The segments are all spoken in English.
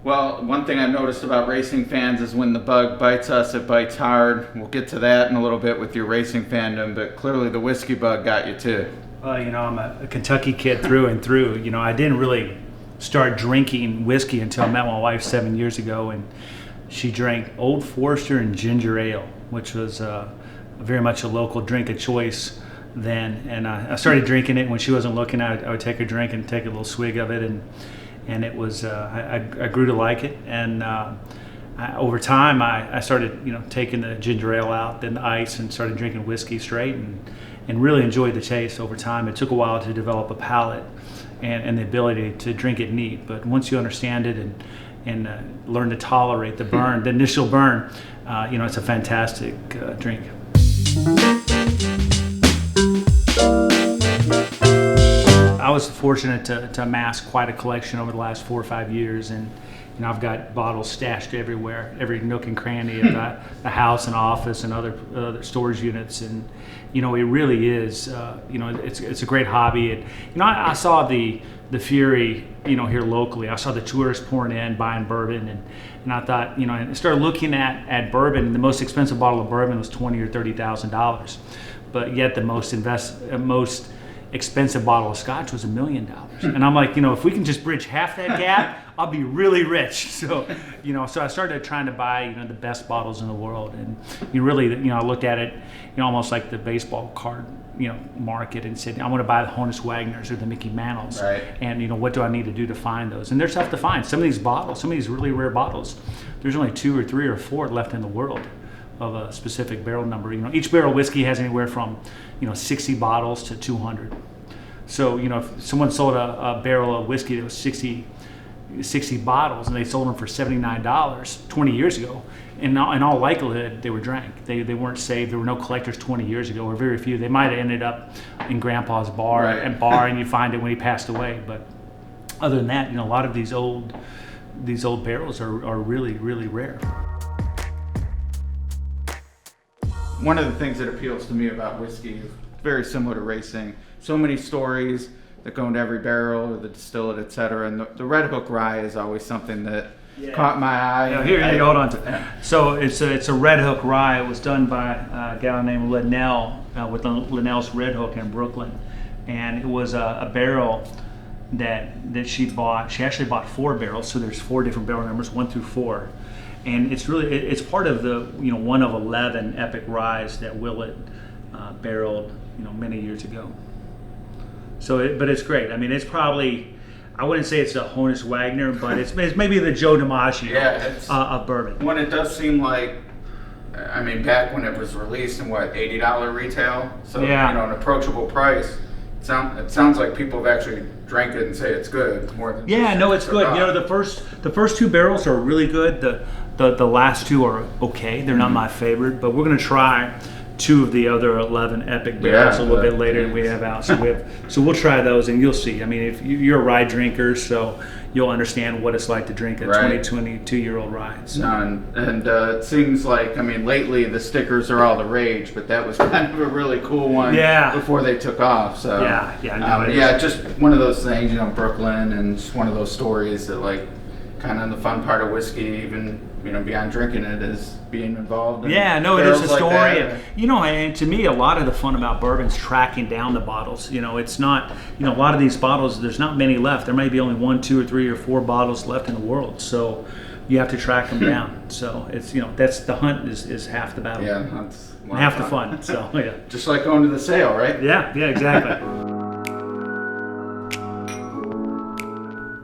Well, one thing I've noticed about racing fans is when the bug bites us, it bites hard. We'll get to that in a little bit with your racing fandom, but clearly the whiskey bug got you too. Well, I'm a Kentucky kid through and through. I didn't really start drinking whiskey until I met my wife 7 years ago, and she drank Old Forester and ginger ale, which was very much a local drink of choice then. And I started drinking it when she wasn't looking. I would take a drink and take a little swig of it, and it was I grew to like it. And over time, I started taking the ginger ale out, then the ice, and started drinking whiskey straight, and really enjoyed the taste over time. It took a while to develop a palate and the ability to drink it neat, but once you understand it and learn to tolerate the burn, the initial burn, it's a fantastic drink. I was fortunate to amass quite a collection over the last 4 or 5 years, and I've got bottles stashed everywhere, every nook and cranny of the house and office and other storage units, and it really is it's a great hobby. I saw the fury here locally. I saw the tourists pouring in buying bourbon, and I thought I started looking at bourbon, and the most expensive bottle of bourbon was $20,000 or $30,000, but yet the most expensive bottle of scotch was $1 million. And I'm like, if we can just bridge half that gap, I'll be really rich. So, so I started trying to buy, the best bottles in the world. And I looked at it, almost like the baseball card, market, and said, I want to buy the Honus Wagners or the Mickey Mantles. Right. And, what do I need to do to find those? And they're tough to find. Some of these bottles, some of these really rare bottles, there's only 2 or 3 or 4 left in the world of a specific barrel number. Each barrel of whiskey has anywhere from 60 bottles to 200. So if someone sold a barrel of whiskey that was 60 bottles and they sold them for $79 20 years ago, in all likelihood they were drank. They weren't saved. There were no collectors 20 years ago, or very few. They might have ended up in Grandpa's bar, right, and you find it when he passed away. But other than that, a lot of these old barrels are really, really rare. One of the things that appeals to me about whiskey is very similar to racing. So many stories that go into every barrel, or the distillate, etc. And the Red Hook rye is always something that caught my eye. Here, hold on to it. So it's a Red Hook rye. It was done by a gal named Linnell with Linnell's Red Hook in Brooklyn, and it was a barrel that she bought. She actually bought 4 barrels, so there's 4 different barrel numbers, 1 through 4. And it's part of the one of 11 epic ryes that Willett barreled many years ago. So but it's great. I mean, it's probably, I wouldn't say it's a Honus Wagner, but it's maybe the Joe DiMaggio of bourbon. When it does seem like, I mean, back when it was released in $80 retail, so an approachable price. It sounds like people have actually drank it and say it's good more than it's good. The first 2 barrels are really good. The last 2 are okay. They're not my favorite, but we're going to try 2 of the other 11 epic barrels a little bit later than we have out. So we'll try those, and you'll see. I mean, if you're a rye drinker, so you'll understand what it's like to drink a 22-year-old rye. So. And it seems like, lately the stickers are all the rage, but that was kind of a really cool one before they took off. So just one of those things, Brooklyn, and just one of those stories that kind of the fun part of whiskey, even beyond drinking it, is being involved in it is a story. Like and to me, a lot of the fun about bourbon is tracking down the bottles. It's not, a lot of these bottles, there's not many left. There may be only 1, 2, or 3, or 4 bottles left in the world. So you have to track them down. So it's, that's the hunt is half the battle. Yeah, that's half the fun. So just like going to the sale, right? Yeah, exactly.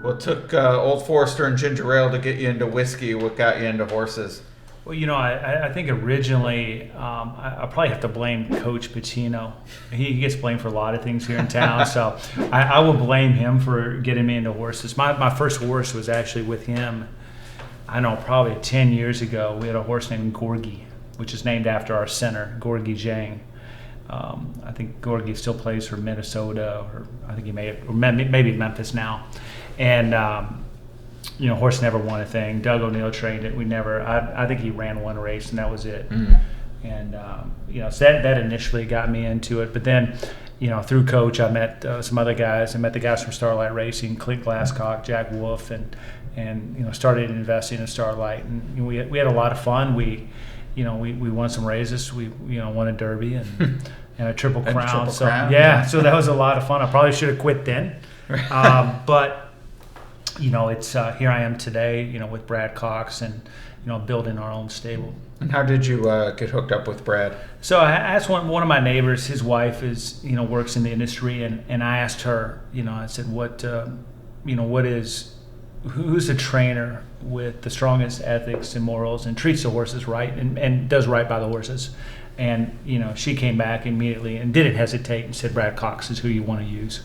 Well, it took Old Forester and ginger ale to get you into whiskey. What got you into horses? Well, I think originally I probably have to blame Coach Patino. He gets blamed for a lot of things here in town, so I will blame him for getting me into horses. My first horse was actually with him, I don't know, probably 10 years ago. We had a horse named Gorgie, which is named after our center, Gorgie Jang. I think Gorgie still plays for Minnesota, or I think he maybe Memphis now. And horse never won a thing. Doug O'Neill trained it. I think he ran 1 race, and that was it. And so that initially got me into it. But then, through Coach, I met some other guys. I met the guys from Starlight Racing, Clint Glasscock, Jack Wolf, and started investing in Starlight. And we had a lot of fun. We won some races. We won a Derby and a Triple Crown. So that was a lot of fun. I probably should have quit then, but it's here I am today. With Brad Cox and building our own stable. And how did you get hooked up with Brad? So I asked one of my neighbors. His wife works in the industry, and I asked her. I said, who's a trainer with the strongest ethics and morals and treats the horses right and does right by the horses? And she came back immediately and didn't hesitate and said, Brad Cox is who you want to use.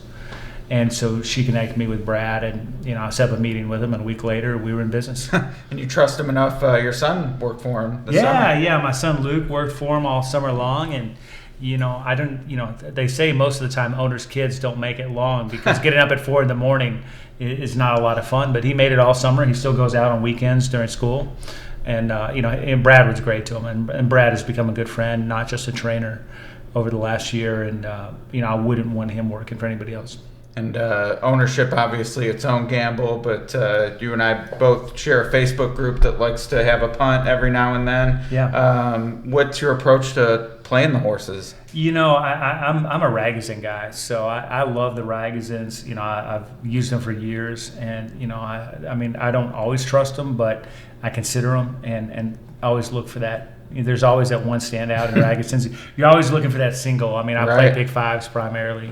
And so she connected me with Brad, and I set up a meeting with him, and a week later we were in business. And you trust him enough? Your son worked for him this summer. Yeah. My son Luke worked for him all summer long, and I don't. They say most of the time owners' kids don't make it long because getting up at 4 a.m. is not a lot of fun. But he made it all summer. He still goes out on weekends during school, and and Brad was great to him, and Brad has become a good friend, not just a trainer, over the last year. And I wouldn't want him working for anybody else. And ownership, obviously, its own gamble, but you and I both share a Facebook group that likes to have a punt every now and then. Yeah. What's your approach to playing the horses? I'm a Ragozin guy, so I love the Ragozins. I've used them for years, and I don't always trust them, but I consider them, and I always look for that. There's always that one standout in Ragozins. You're always looking for that single. I play pick fives primarily.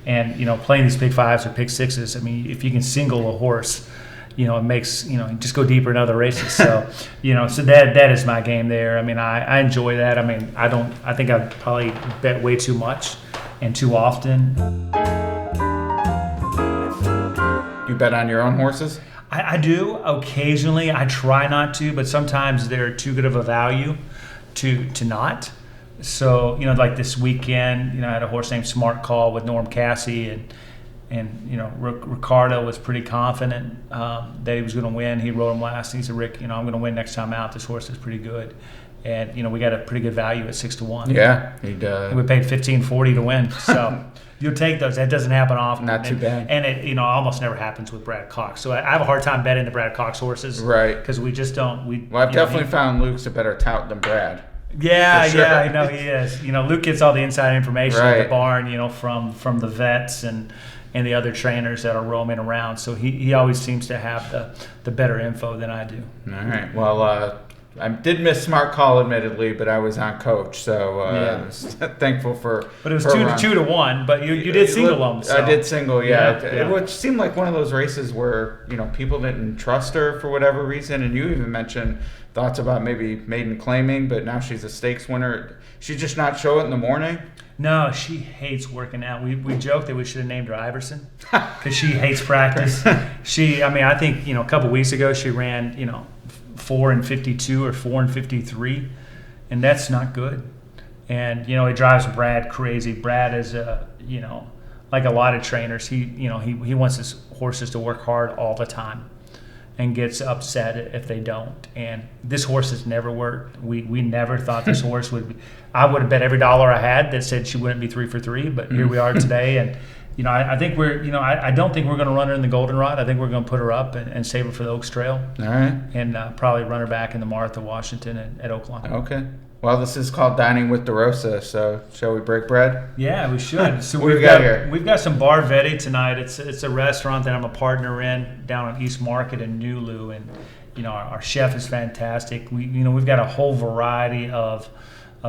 And playing these pick fives or pick sixes, if you can single a horse, it makes just go deeper in other races. So so that is my game there. I enjoy that. I think I probably bet way too much and too often. You bet on your own horses? I do occasionally. I try not to, but sometimes they're too good of a value to not. So, like this weekend, I had a horse named Smart Call with Norm Cassie, and Ricardo was pretty confident that he was going to win. He rode him last, and he said, Rick, I'm going to win next time out. This horse is pretty good. And, we got a pretty good value at 6-1. Yeah. We paid $15.40 to win. So you'll take those. That doesn't happen often. Not too bad. And it, almost never happens with Brad Cox. So I have a hard time betting the Brad Cox horses. Right. Because we just don't. Well, I've definitely found Luke's a better tout than Brad. Yeah, sure. Yeah, I know he is. Luke gets all the inside information at the barn, from the vets and the other trainers that are roaming around. So he always seems to have the better info than I do. All right. Well, I did miss Smart Call, admittedly, but I was on Coach, so I was thankful for. But it was 2-1. But you did single them. So. I did single, yeah. Which seemed like one of those races where people didn't trust her for whatever reason, and you even mentioned thoughts about maybe maiden claiming, but now she's a stakes winner. She's just not show it in the morning? No, she hates working out. We joked that we should have named her Iverson because she hates practice. I think, a couple weeks ago she ran, 4:52 or 4:53, and that's not good. And, it drives Brad crazy. Brad is, like a lot of trainers, he wants his horses to work hard all the time and gets upset if they don't. And this horse has never worked. We never thought this horse would be. I would have bet every dollar I had that said she wouldn't be 3 for 3, but here we are today. And I think I don't think we're going to run her in the Goldenrod. I think we're going to put her up and save her for the Oaks Trail. All right. And probably run her back in the Martha Washington at Oaklawn. Okay. Well, this is called Dining with DeRosa, so shall we break bread? Yeah, we should. So we've got some Bar Vetti tonight. It's a restaurant that I'm a partner in down on East Market in Nulu, and our chef is fantastic. We've got a whole variety of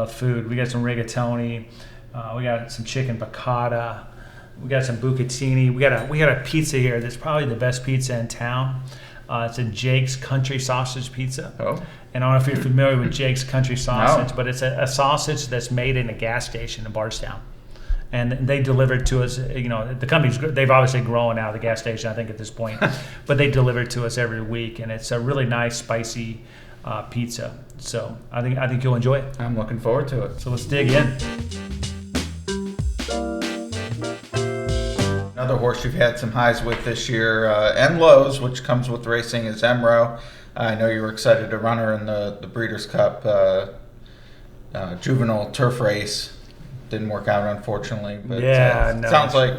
food. We got some rigatoni, we got some chicken piccata, we got some bucatini. We got a pizza here that's probably the best pizza in town. It's a Jake's Country Sausage Pizza. Oh. And I don't know if you're familiar with Jake's Country Sausage, but it's a sausage that's made in a gas station in Bardstown. And they deliver it to us, the company's, they've obviously grown out of the gas station, I think, at this point. But they deliver it to us every week, and it's a really nice, spicy pizza. So I think you'll enjoy it. I'm looking forward to it. So let's dig in. Another horse you've had some highs with this year and lows, which comes with racing, is Emro. I know you were excited to run her in the Breeders' Cup juvenile turf race. didn't work out, unfortunately. But no. Sounds like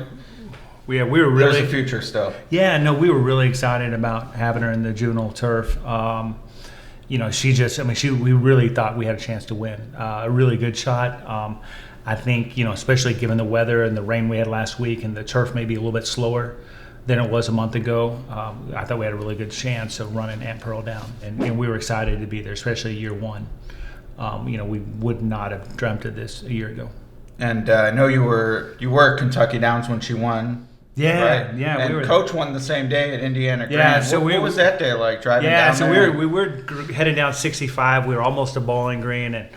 we were really, there's a future still. Yeah, no, we were really excited about having her in the juvenile turf. We really thought we had a chance to win. A really good shot. I think, especially given the weather and the rain we had last week, and the turf may be a little bit slower than it was a month ago. I thought we had a really good chance of running Aunt Pearl down, and we were excited to be there, especially year one. We would not have dreamt of this a year ago. And I know you were at Kentucky Downs when she won. Yeah, right? yeah. And Coach won the same day at Indiana Grand. Yeah, so what was that day like driving down there? Yeah, so we were headed down 65. We were almost to Bowling Green, and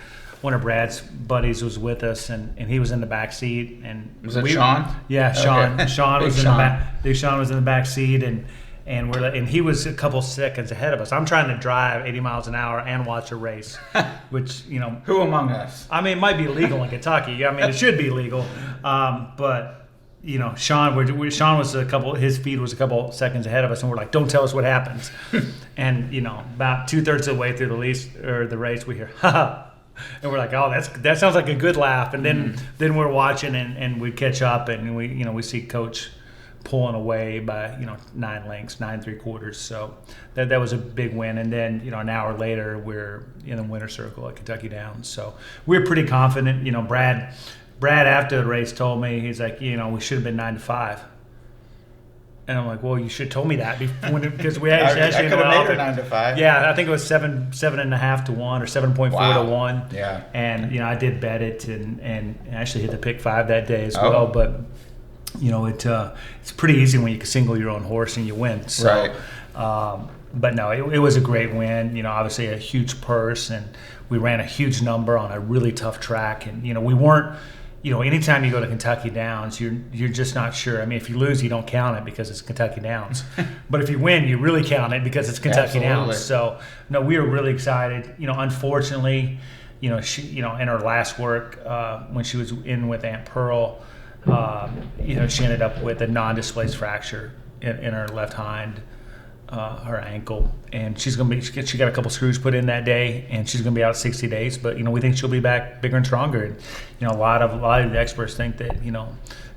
one of Brad's buddies was with us, and he was in the back seat. And was it Sean? Yeah, Sean. Okay. Sean was in the back. Big Sean was in the back seat, and he was a couple seconds ahead of us. I'm trying to drive 80 miles an hour and watch a race, which who among us? I mean, it might be legal in Kentucky. I mean, it should be legal, but. Sean was his speed was a couple seconds ahead of us, and we're like, don't tell us what happens. And, about 2/3 of the way through the race, we hear, ha ha. And we're like, oh, that sounds like a good laugh. And then we're watching, and we catch up, and we see Coach pulling away by, 9 lengths, 9 3/4. So that was a big win. And then, an hour later, we're in the winner's circle at Kentucky Downs. So we're pretty confident. Brad, after the race, told me, he's like, we should have been 9-5. And I'm like, well, you should have told me that because we actually I could have made her 9-5. Yeah, I think it was 7.5 to 1 or 7.4 to 1. Yeah. And I did bet it and actually hit the pick 5 that day as well. But it's pretty easy when you can single your own horse and you win. So, right. But no, it was a great win. Obviously a huge purse, and we ran a huge number on a really tough track. And we weren't. Anytime you go to Kentucky Downs, you're just not sure. I mean, if you lose, you don't count it because it's Kentucky Downs. But if you win, you really count it because it's Kentucky Downs. So, no, we were really excited. Unfortunately, she, in her last work, when she was in with Aunt Pearl, she ended up with a non-displaced fracture in her left hind. Her ankle, and she got a couple screws put in that day, and she's going to be out 60 days. But we think she'll be back bigger and stronger. And a lot of the experts think that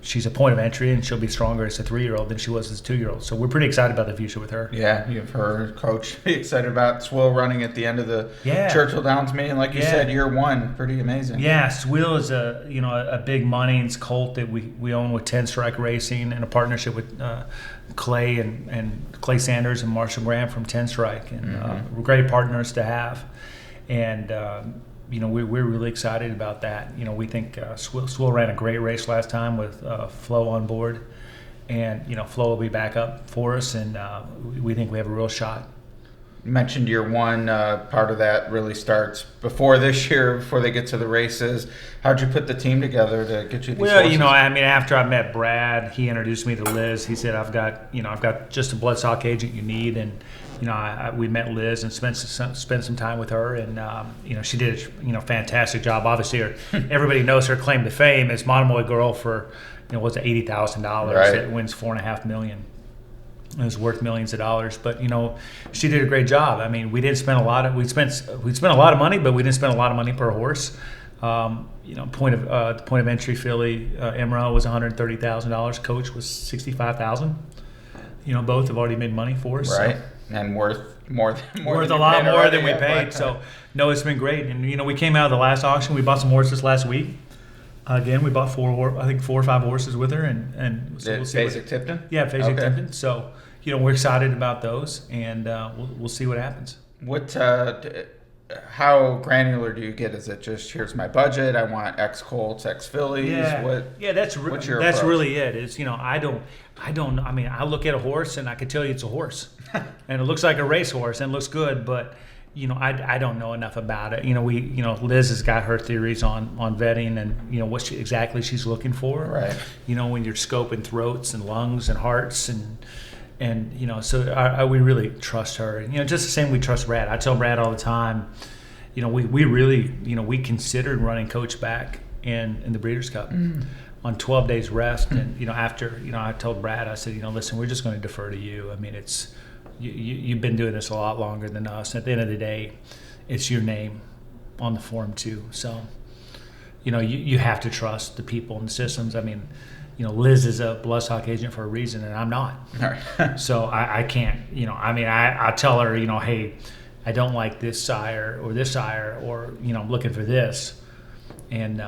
she's a point of entry, and she'll be stronger as a 3-year-old than she was as a 2-year-old. So we're pretty excited about the future with her. Yeah, you've heard Coach excited about Swill running at the end of the Churchill Downs meeting, like you said, year one, pretty amazing. Yeah, Swill is a big money colt that we own with 10 Strike Racing in a partnership with Clay and Clay Sanders and Marshall Graham from 10 Strike, and we're great partners to have. And we're really excited about that. We think Swill ran a great race last time with Flo on board, and Flo will be back up for us, and we think we have a real shot. You mentioned year one. Part of that really starts before this year, before they get to the races. How'd you put the team together to get you these horses? After I met Brad, he introduced me to Liz. He said, I've got just a bloodstock agent you need. And, we met Liz and spent some time with her. And, she did a fantastic job. Obviously, everybody knows her claim to fame is Monomoy Girl for, was it $80,000 that wins $4.5 million. It was worth millions of dollars, but she did a great job. I mean, we spent a lot of money, but we didn't spend a lot of money per horse. Point of entry filly Emro was $130,000. Coach was $65,000. Both have already made money for us. Right, and worth a lot more than we paid. So no, it's been great. And we came out of the last auction. We bought some horses last week. Again, we bought 4 or 5 horses with her, and so we'll see. Tipton? Yeah, Phasic Tipton. So, we're excited about those, and we'll see what happens. How granular do you get? Is it just, here's my budget, I want X colts, X fillies? That's really it. It's I look at a horse and I can tell you it's a horse, and it looks like a racehorse and it looks good, but I don't know enough about it. Liz has got her theories on vetting and what exactly she's looking for. Right. When you're scoping throats and lungs and hearts and so we really trust her. Just the same we trust Brad. I tell Brad all the time. We really we considered running Coach back in the Breeders' Cup on 12 days rest, and after I told Brad, I said listen, we're just going to defer to you. I mean, it's. You've been doing this a lot longer than us. At the end of the day, it's your name on the form too. So, you have to trust the people and the systems. I mean, Liz is a bloodstock agent for a reason, and I'm not. So I can't, I tell her, hey, I don't like this sire, or I'm looking for this, and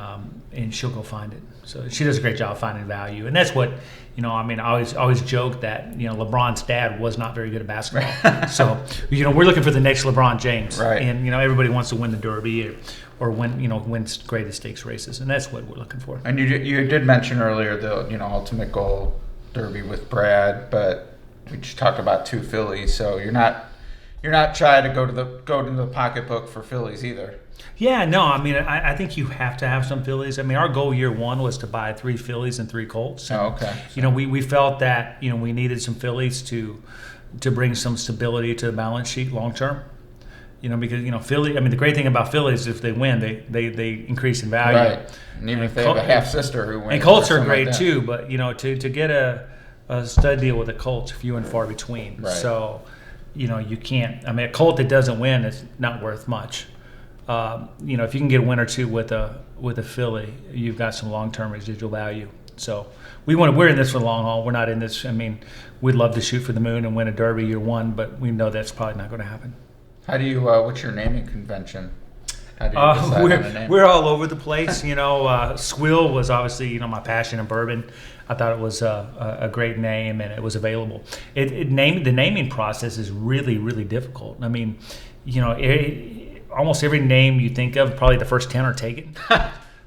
she'll go find it. So she does a great job finding value, and that's what, I always joke that, LeBron's dad was not very good at basketball. So, we're looking for the next LeBron James, right? And everybody wants to win the Derby or win greatest stakes races, and that's what we're looking for. And you did mention earlier the ultimate goal Derby with Brad, but we just talked about 2 fillies, so you're not shy to go to the pocketbook for fillies either. Yeah, no, I think you have to have some fillies. Our goal year 1 was to buy 3 fillies and 3 colts. And, okay. We felt that we needed some fillies to bring some stability to the balance sheet long term. Because filly. The great thing about fillies, if they win, they increase in value. Right. And even if they have a half sister who wins. And colts are great like too, but to get a stud deal with a colt, few and far between. Right. So, you can't. A colt that doesn't win is not worth much. If you can get a win or 2 with a filly, you've got some long-term residual value. So we're in this for the long haul. We're not in this. We'd love to shoot for the moon and win a Derby year 1, but we know that's probably not going to happen. How do you? What's your naming convention? How do you decide on a name? We're all over the place. Swill was obviously my passion in bourbon. I thought it was a great name, and it was available. The naming process is really, really difficult. Almost every name you think of, probably the first 10 are taken.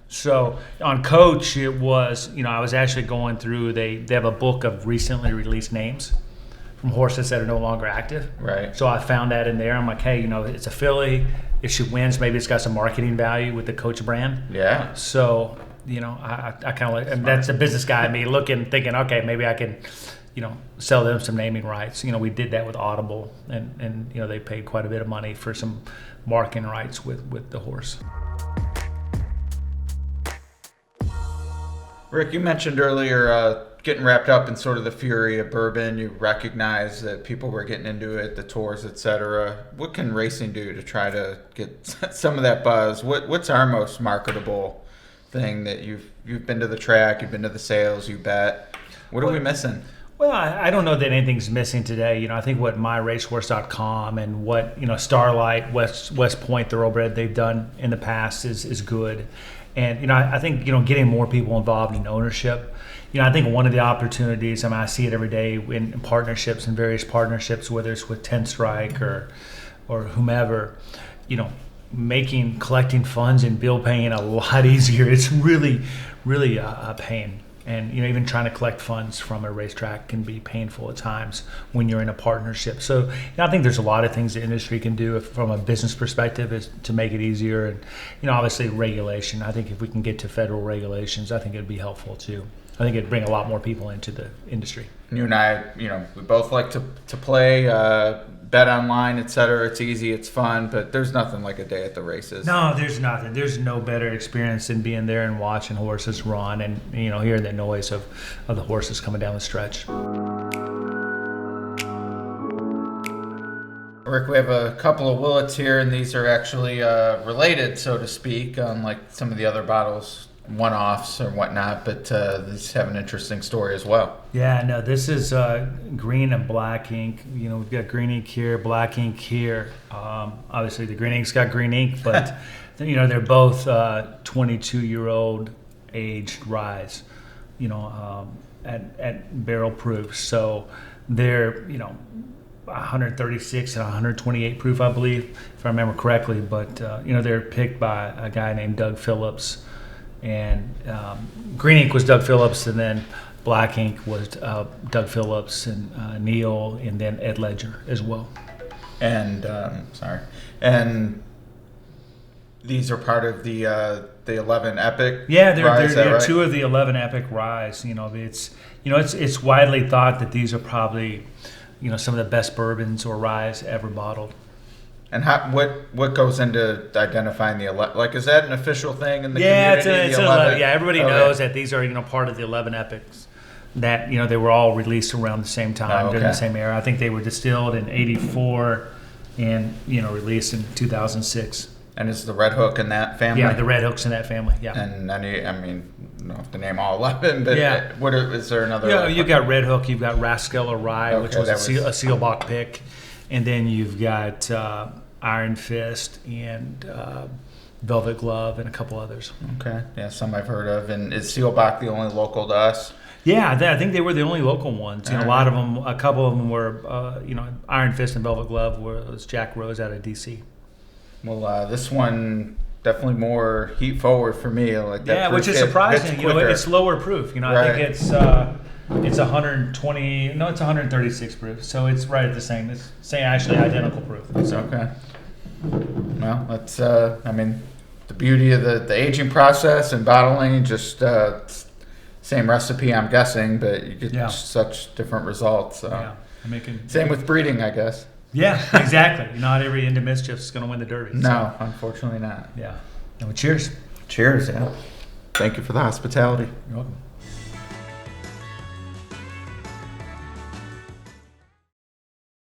So on Coach, it was, I was actually going through, they have a book of recently released names from horses that are no longer active. Right. So I found that in there. I'm like, hey, it's a filly. If she wins, maybe it's got some marketing value with the Coach brand. Yeah. So, I kind of like, and that's the business guy in me thinking, okay, maybe I can, sell them some naming rights. We did that with Audible, and they paid quite a bit of money for some marketing rights with the horse. Rick, you mentioned earlier getting wrapped up in sort of the fury of bourbon. You recognize that people were getting into it, the tours, etc. What can racing do to try to get some of that buzz? What's our most marketable thing that you've been to the track, you've been to the sales, you bet. What are we missing? Well, I don't know that anything's missing today. I think what myracehorse.com and what Starlight, West Point Thoroughbred they've done in the past is good. And I think getting more people involved in ownership. I think one of the opportunities, I see it every day in partnerships and various partnerships, whether it's with 10 Strike or whomever, collecting funds and bill paying a lot easier. It's really, really a pain. And even trying to collect funds from a racetrack can be painful at times when you're in a partnership. So I think there's a lot of things the industry can do from a business perspective is to make it easier. And obviously regulation. I think if we can get to federal regulations, I think it'd be helpful too. I think it'd bring a lot more people into the industry. You and I, we both like to play, bet online, etc. It's easy, it's fun, but there's nothing like a day at the races. No, there's nothing. There's no better experience than being there and watching horses run and hearing the noise of the horses coming down the stretch. Rick, we have a couple of Willets here, and these are actually related, so to speak, unlike some of the other bottles. One-offs or whatnot, but these have an interesting story as well. Yeah, no, this is green and black ink. We've got green ink here, black ink here. Obviously, the green ink's got green ink, but they're both 22-year-old aged ryes. At barrel proof, so they're 136 and 128 proof, I believe, if I remember correctly. But they're picked by a guy named Doug Phillips. And green ink was Doug Phillips, and then black ink was Doug Phillips and Neil, and then Ed Ledger as well. And and these are part of the 11 Epic. Yeah, they're right? 2 of the 11 Epic ryes. It's widely thought that these are probably some of the best bourbons or ryes ever bottled. And what goes into identifying the 11? Like, is that an official thing in the community? It's 11. Yeah, everybody knows that these are part of the 11 epics. That they were all released around the same time during the same era. I think they were distilled in '84 and released in 2006. And is the Red Hook in that family? Yeah, the Red Hook's in that family. Yeah. And I mean, I don't have to name all 11, but is there another? Yeah, you've got Red Hook. You've got Raskella Rye, which was a Seelbach pick, and then you've got Iron Fist and Velvet Glove and a couple others. Okay, yeah, some I've heard of. And is Seelbach the only local to us? Yeah, I think they were the only local ones. A lot of them, a couple of them were, Iron Fist and Velvet Glove was Jack Rose out of D.C. Well, this one definitely more heat forward for me. Like that which is surprising. It's lower proof. I think it's 120. No, it's 136 proof. So it's right at the same. It's actually identical proof. So. Okay. Well, that's I mean, the beauty of the aging process and bottling, just same recipe, I'm guessing, but you get such different results. So. Yeah. Same with breeding, I guess. Yeah, exactly. Not every Into Mischief is going to win the Derby. No, unfortunately not. Yeah. Well, cheers. Cheers, yeah. Thank you for the hospitality. You're welcome.